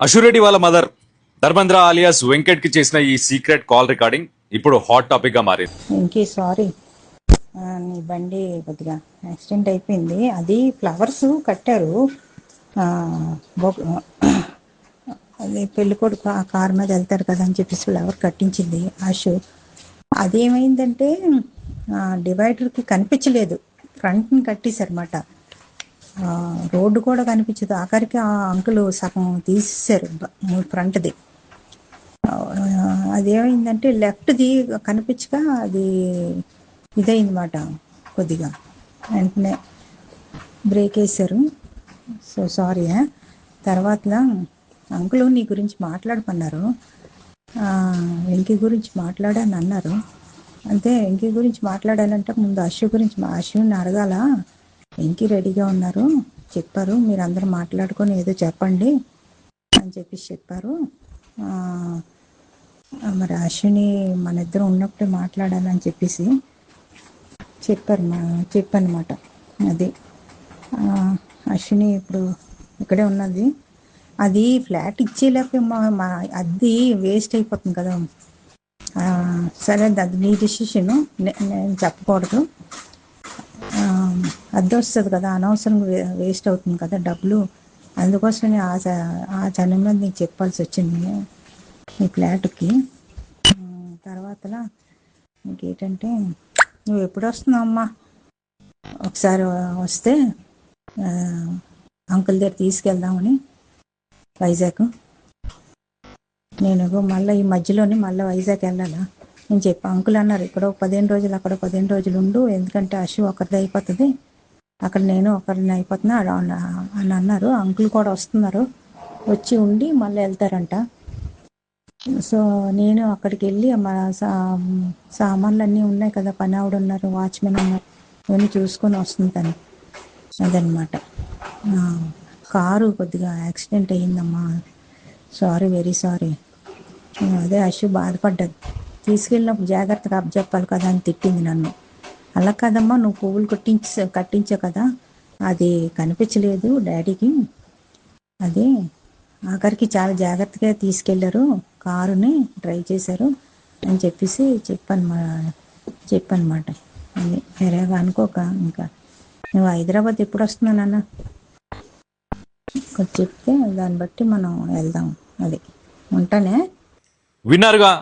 అశురెడ్డి వాళ్ళ mother Dharmendra alias Venkat కి చేసిన ఈ సీక్రెట్ కాల్ రికార్డింగ్ ఇప్పుడు హాట్ టాపిక్ గా మారింది. ఇంకే సారీ, నీ బండి కొద్దిగా యాక్సిడెంట్ అయిపోయింది. అది ఫ్లవర్స్ కట్టారు. ఆ, బొ- అదే పెళ్లి కొడుకు ఆ కారు మీద వెళ్తారు కదా అని చెప్పేసి ఫ్లవర్ కట్టించింది ఆషు. అదేమైందంటే డివైడర్కి కనిపించలేదు, ఫ్రంట్ని కట్టేశారన్నమాట. రోడ్డు కూడా కనిపించదు. ఆఖరికి ఆ అంకులు సగం తీసేశారు ఫ్రంట్ది. అదేమైందంటే లెఫ్ట్ది కనిపించక అది ఇదైందన్నమాట. కొద్దిగా వెంటనే బ్రేక్ వేశారు. So sorry. తర్వాత అంకులు నీ గురించి మాట్లాడమన్నారు, వెంకీ గురించి మాట్లాడని అన్నారు. అంతే, వెంకీ గురించి మాట్లాడాలంటే ముందు అశ్వ గురించి అశ్విని అడగాల. వెంకీ రెడీగా ఉన్నారు చెప్పారు, మీరు అందరూ మాట్లాడుకొని ఏదో చెప్పండి అని చెప్పేసి చెప్పారు. మరి అశ్విని మన ఇద్దరం ఉన్నప్పుడే మాట్లాడాలని చెప్పేసి చెప్పనమాట. అది అశ్విని ఇప్పుడు ఇక్కడే ఉన్నది. అది ఫ్లాట్ ఇచ్చేలాక మా అది వేస్ట్ అయిపోతుంది కదా. సరే, అది నీ డిసిషను, నేను చెప్పకూడదు. అద్దె వస్తుంది కదా, అనవసరంగా వేస్ట్ అవుతుంది కదా డబ్బులు. అందుకోసమని ఆ జనం మీద నీకు చెప్పాల్సి వచ్చింది నీ ఫ్లాట్కి. తర్వాతలా ఇంకేంటంటే, నువ్వు ఎప్పుడు వస్తున్నావు అమ్మా? ఒకసారి వస్తే అంకుల్ దగ్గర తీసుకెళ్దామని వైజాగ్. నేను మళ్ళీ ఈ మధ్యలోనే మళ్ళీ వైజాగ్ వెళ్ళాలా నేను చెప్పి అంకుల్ అన్నారు, ఇక్కడ 15 రోజులు అక్కడ 15 రోజులు ఉండు, ఎందుకంటే అశు ఒకరిది అయిపోతుంది, అక్కడ నేను ఒకరిని అయిపోతున్నా అని అన్నారు. అంకుల్ కూడా వస్తున్నారు, వచ్చి ఉండి మళ్ళీ వెళ్తారంట. సో నేను అక్కడికి వెళ్ళి మా సామాన్లు అన్నీ ఉన్నాయి కదా, పని ఆవిడ ఉన్నారు, వాచ్మెన్ ఉన్నారు, ఇవన్నీ చూసుకొని వస్తుంటాను. అదనమాట. కారు కొద్దిగా యాక్సిడెంట్ అయ్యిందమ్మా, సారీ, వెరీ సారీ. అదే అశు బాధపడ్డది, తీసుకెళ్ళినప్పుడు జాగ్రత్తగా అప్పచెప్పాలి కదా అని తిట్టింది నన్ను. అలా కాదమ్మా, నువ్వు పువ్వులు కట్టించావు కదా, అది కనిపించలేదు డాడీకి, అది ఆఖరికి చాలా జాగ్రత్తగా తీసుకెళ్లారు, కారుని డ్రైవ్ చేశారు అని చెప్పేసి చెప్పనమాట. అది వేరేగా అనుకోక. ఇంకా నువ్వు హైదరాబాద్ ఎప్పుడు వస్తున్నానన్న చెప్తే దాన్ని బట్టి మనం వెళ్దాం. అది ఉంటానే. విన్నారుగా,